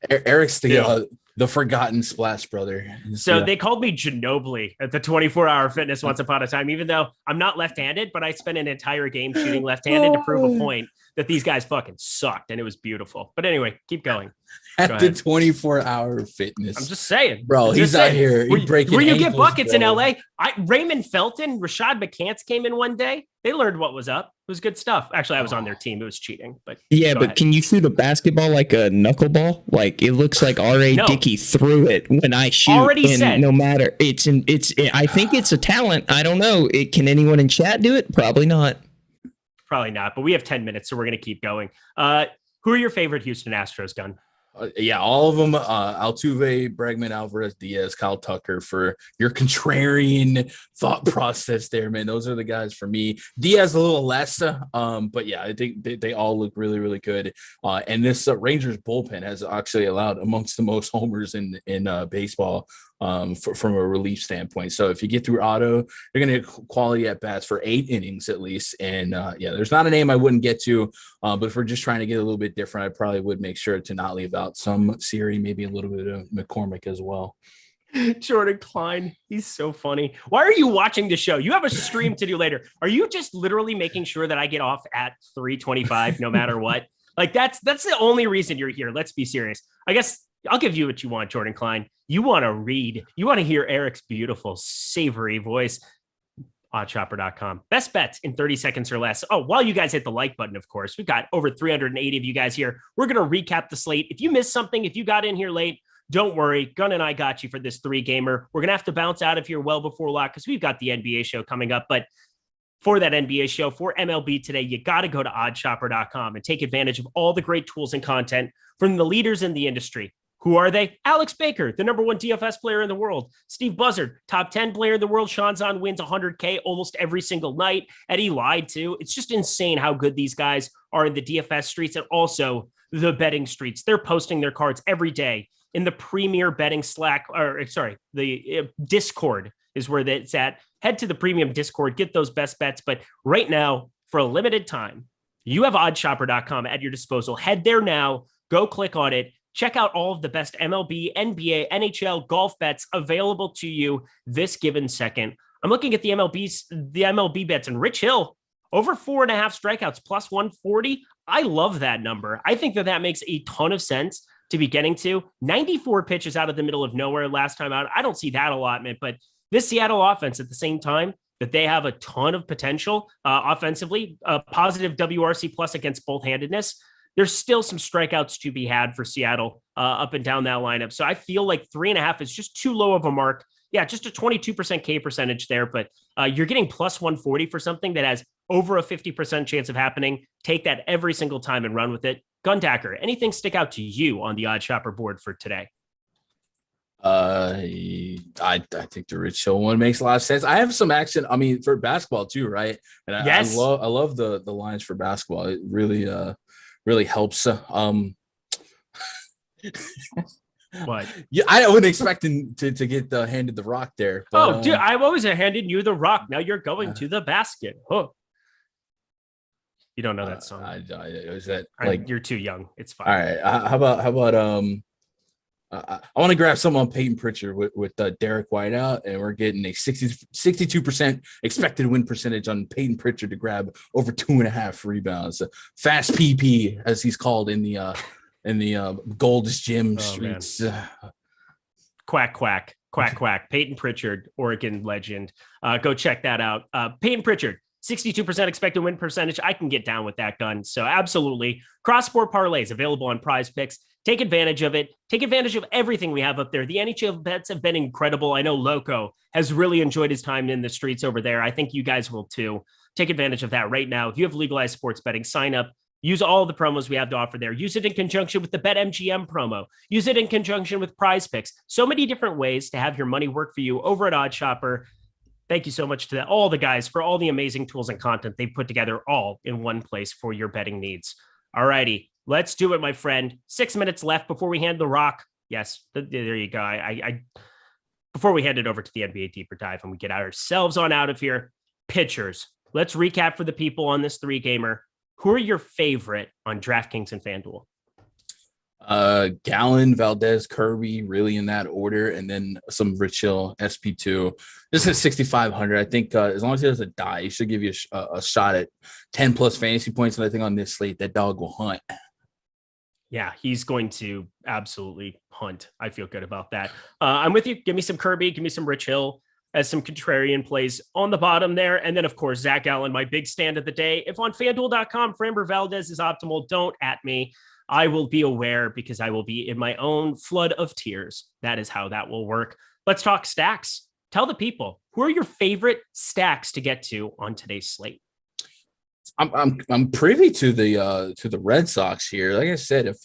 Eric's the forgotten Splash brother. So they called me Ginobili at the 24-hour fitness once upon a time, even though I'm not left-handed, but I spent an entire game shooting left-handed to prove a point that these guys fucking sucked, and it was beautiful. But anyway, keep going. At the 24-hour fitness. I'm just saying. Bro, he's out here. Where you get buckets in LA. Raymond Felton, Rashad McCants came in one day. They learned what was up. It was good stuff. Actually, I was on their team. It was cheating. But yeah, but can you shoot a basketball like a knuckleball? Like it looks like R.A. Dickey threw it when I shoot. Already said. No matter. I think it's a talent. I don't know. Can anyone in chat do it? Probably not. Probably not. But we have 10 minutes, so we're going to keep going. Who are your favorite Houston Astros, Gun? Yeah, all of them. Altuve, Bregman, Alvarez, Diaz, Kyle Tucker for your contrarian thought process there, man. Those are the guys for me. Diaz a little less, but yeah, I think they all look really, really good. And this Rangers bullpen has actually allowed amongst the most homers in baseball from a relief standpoint. So if you get through Otto, you're going to get quality at bats for 8 innings at least. And yeah, there's not a name I wouldn't get to, but if we're just trying to get a little bit different, I probably would make sure to not leave out some Siri, maybe a little bit of McCormick as well. Jordan Klein, he's so funny. Why are you watching the show? You have a stream to do later. Are you just literally making sure that I get off at 3:25 no matter what? Like that's the only reason you're here. Let's be serious. I guess I'll give you what you want, Jordan Klein. You want to read. You want to hear Eric's beautiful, savory voice. Oddshopper.com. Best bets in 30 seconds or less. Oh, while you guys hit the like button, of course, we've got over 380 of you guys here. We're going to recap the slate. If you missed something, if you got in here late, don't worry. Gun and I got you for this 3-gamer. We're going to have to bounce out of here well before lock because we've got the NBA show coming up. But for that NBA show, for MLB today, you got to go to oddshopper.com and take advantage of all the great tools and content from the leaders in the industry. Who are they? Alex Baker, the #1 DFS player in the world. Steve Buzzard, top 10 player in the world. Sean Zahn wins 100K almost every single night. Eddie lied too. It's just insane how good these guys are in the DFS streets and also the betting streets. They're posting their cards every day in the premier betting the Discord is where it's at. Head to the premium Discord, get those best bets. But right now, for a limited time, you have oddshopper.com at your disposal. Head there now, go click on it. Check out all of the best MLB, NBA, NHL, golf bets available to you this given second. I'm looking at the MLB bets, and Rich Hill over 4.5 strikeouts plus 140. I love that number. I think that makes a ton of sense to be getting to. 94 pitches out of the middle of nowhere last time out. I don't see that allotment, but this Seattle offense at the same time that they have a ton of potential offensively, positive WRC plus against both handedness. There's still some strikeouts to be had for Seattle up and down that lineup. So I feel like 3.5 is just too low of a mark. Yeah, just a 22% K percentage there, but you're getting plus 140 for something that has over a 50% chance of happening. Take that every single time and run with it. Gundacker, anything stick out to you on the Odd Shopper board for today? I think the Rich Hill one makes a lot of sense. I have some action. I mean, for basketball too, right? And yes. I love the lines for basketball. It really helps. What? Yeah, I wasn't expecting to get handed the rock there. But, dude, I've always handed you the rock. Now you're going to the basket. Oh, you don't know that song. Is that like you're too young? It's fine. All right. How about I want to grab someone on Peyton Pritchard with Derek White out, and we're getting a 62% expected win percentage on Peyton Pritchard to grab over 2.5 rebounds. Fast PP, as he's called in the Gold's Gym streets. Quack, quack, quack, quack. Peyton Pritchard, Oregon legend. Go check that out. Peyton Pritchard, 62% expected win percentage. I can get down with that, Gun. So absolutely. Cross-sport parlays available on Prize Picks. Take advantage of it. Take advantage of everything we have up there. The NHL bets have been incredible. I know Loco has really enjoyed his time in the streets over there. I think you guys will too. Take advantage of that right now. If you have legalized sports betting, sign up. Use all the promos we have to offer there. Use it in conjunction with the BetMGM promo. Use it in conjunction with Prize Picks. So many different ways to have your money work for you over at OddsShopper. Thank you so much to all the guys for all the amazing tools and content they've put together all in one place for your betting needs. All righty, let's do it, my friend. 6 minutes left before we hand the rock Yes, there you go. I before we hand it over to the NBA deeper dive and we get ourselves on out of here, pitchers. Let's recap for the people on this 3-gamer. Who are your favorite on DraftKings and FanDuel? Gallen, Valdez, Kirby, really in that order, and then some Rich Hill, SP2. This is 6,500. I think as long as he doesn't die, he should give you a shot at 10 plus fantasy points. And I think on this slate, that dog will hunt. Yeah, he's going to absolutely hunt. I feel good about that. I'm with you. Give me some Kirby. Give me some Rich Hill as some contrarian plays on the bottom there. And then, of course, Zach Allen, my big stand of the day. If on FanDuel.com, Framber Valdez is optimal, don't at me. I will be aware because I will be in my own flood of tears. That is how that will work. Let's talk stacks. Tell the people, who are your favorite stacks to get to on today's slate? I'm privy to the Red Sox here. Like I said, if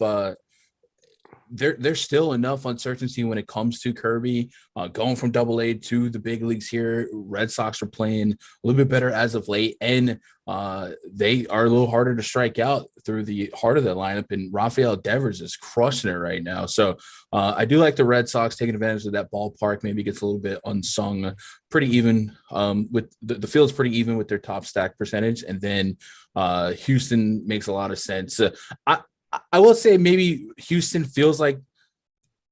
there's still enough uncertainty when it comes to Kirby going from AA to the big leagues here. Red Sox are playing a little bit better as of late, and they are a little harder to strike out through the heart of the lineup. And Rafael Devers is crushing it right now. So I do like the Red Sox taking advantage of that ballpark. Maybe gets a little bit unsung, pretty even with the field's pretty even with their top stack percentage. And then Houston makes a lot of sense. I will say maybe Houston feels like,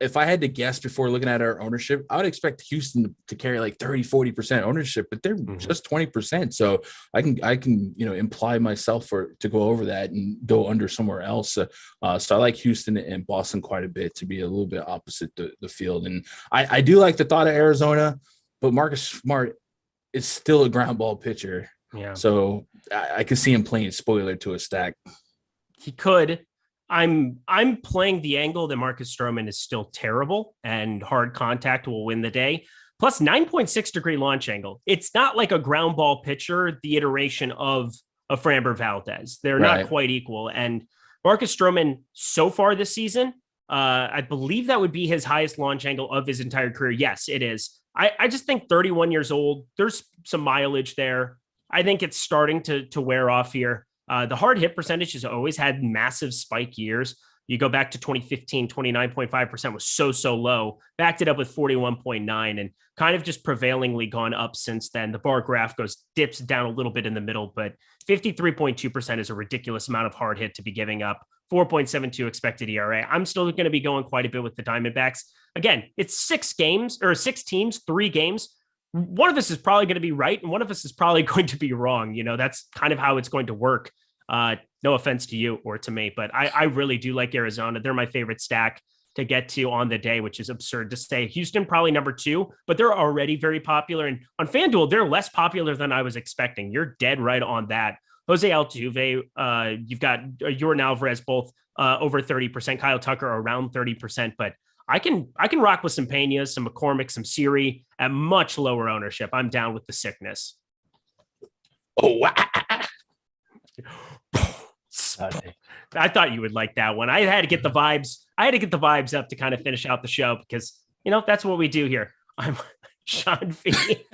if I had to guess before looking at our ownership, I would expect Houston to carry like 30-40% ownership, but they're just 20%. So I can imply myself to go over that and go under somewhere else. So I like Houston and Boston quite a bit to be a little bit opposite the field. And I do like the thought of Arizona, but Marcus Smart is still a ground ball pitcher. Yeah. So I could see him playing spoiler to a stack. He could. I'm playing the angle that Marcus Stroman is still terrible and hard contact will win the day. Plus 9.6 degree launch angle. It's not like a ground ball pitcher, the iteration of Framber Valdez. They're not quite equal. And Marcus Stroman so far this season, I believe that would be his highest launch angle of his entire career. Yes, it is. I just think 31 years old, there's some mileage there. I think it's starting to wear off here. The hard hit percentage has always had massive spike years. You go back to 2015, 29.5% was so low, backed it up with 41.9 and kind of just prevailingly gone up since then. The bar graph dips down a little bit in the middle, but 53.2% is a ridiculous amount of hard hit to be giving up. 4.72 expected ERA. I'm still going to be going quite a bit with the Diamondbacks. Again, it's 6 teams, 3 games. One of us is probably going to be right, and one of us is probably going to be wrong. That's kind of how it's going to work. No offense to you or to me, but I really do like Arizona. They're my favorite stack to get to on the day, which is absurd to say. Houston, probably number 2, but they're already very popular. And on FanDuel, they're less popular than I was expecting. You're dead right on that. Jose Altuve, you've got Yordan Alvarez, both over 30%, Kyle Tucker around 30%, but I can rock with some Pena, some McCormick, some Siri at much lower ownership. I'm down with the sickness. Oh, wow. I thought you would like that one. I had to get the vibes. I had to get the vibes up to kind of finish out the show because, that's what we do here. I'm Sean V.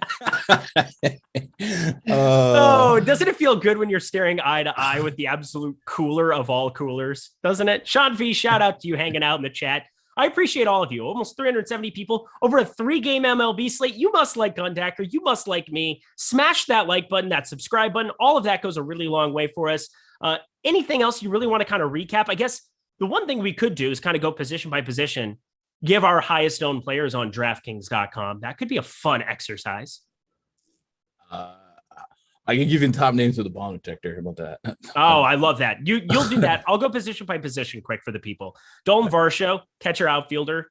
Oh, doesn't it feel good when you're staring eye to eye with the absolute cooler of all coolers? Doesn't it? Sean V, shout out to you hanging out in the chat. I appreciate all of you. Almost 370 people over a 3-game MLB slate. You must like GUNDACKER. You must like me. Smash that like button, that subscribe button. All of that goes a really long way for us. Anything else you really want to kind of recap? I guess the one thing we could do is kind of go position by position, give our highest owned players on DraftKings.com. That could be a fun exercise. I can give you top names of the bomb detector. How about that? Oh, I love that. You'll do that. I'll go position by position quick for the people. Dalton Varsho, catcher outfielder.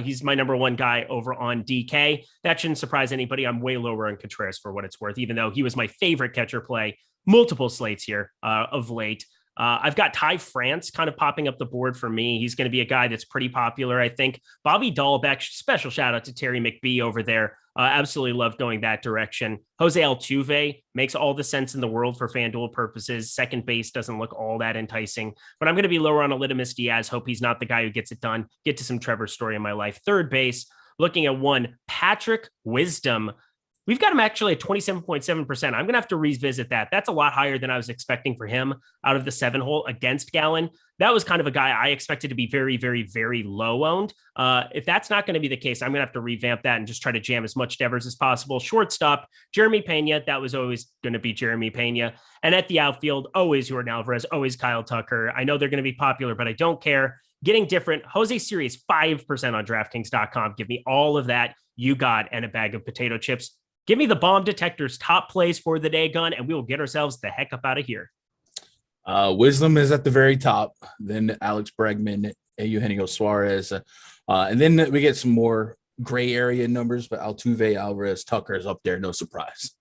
He's my number 1 guy over on DK. That shouldn't surprise anybody. I'm way lower on Contreras for what it's worth, even though he was my favorite catcher play. Multiple slates here of late. I've got Ty France kind of popping up the board for me. He's going to be a guy that's pretty popular, I think. Bobby Dahlbeck, special shout out to Terry McBee over there. Absolutely love going that direction. Jose Altuve makes all the sense in the world for FanDuel purposes. Second base doesn't look all that enticing, but I'm going to be lower on Aledmys Diaz. Hope he's not the guy who gets it done. Get to some Trevor Story in my life. Third base, looking at one Patrick Wisdom. We've got him actually at 27.7%. I'm going to have to revisit that. That's a lot higher than I was expecting for him out of the 7-hole against Gallen. That was kind of a guy I expected to be very, very, very low owned. If that's not going to be the case, I'm going to have to revamp that and just try to jam as much Devers as possible. Shortstop, Jeremy Pena. That was always going to be Jeremy Pena. And at the outfield, always Jordan Alvarez, always Kyle Tucker. I know they're going to be popular, but I don't care. Getting different. Jose Sirius, 5% on DraftKings.com. Give me all of that you got and a bag of potato chips. Give me the bomb detector's top plays for the day, Gun, and we will get ourselves the heck up out of here. Wisdom is at the very top. Then Alex Bregman, Eugenio Suarez. And then we get some more gray area numbers, but Altuve, Alvarez, Tucker is up there. No surprise.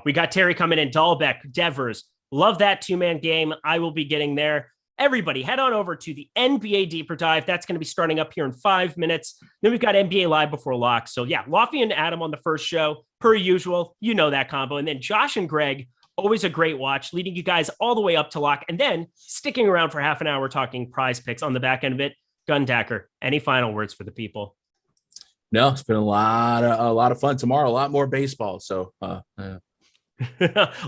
We got Terry coming in, Dahlbeck, Devers. Love that two-man game. I will be getting there. Everybody, head on over to the NBA Deeper Dive. That's going to be starting up here in 5 minutes. Then we've got NBA Live before lock. So yeah, Lofty and Adam on the first show, per usual. You know that combo. And then Josh and Greg, always a great watch, leading you guys all the way up to lock. And then sticking around for half an hour talking prize picks on the back end of it. Gundacker, any final words for the people? No, it's been a lot of fun. Tomorrow, a lot more baseball. So a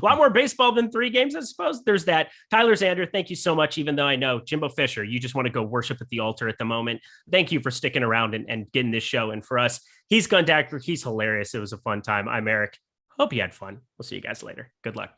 lot more baseball than 3 games, I suppose. There's that. Tyler Zander, thank you so much, even though I know Jimbo Fisher, you just want to go worship at the altar at the moment. Thank you for sticking around and getting this show. And for us, he's Gundacker. He's hilarious. It was a fun time. I'm Eric. Hope you had fun. We'll see you guys later. Good luck.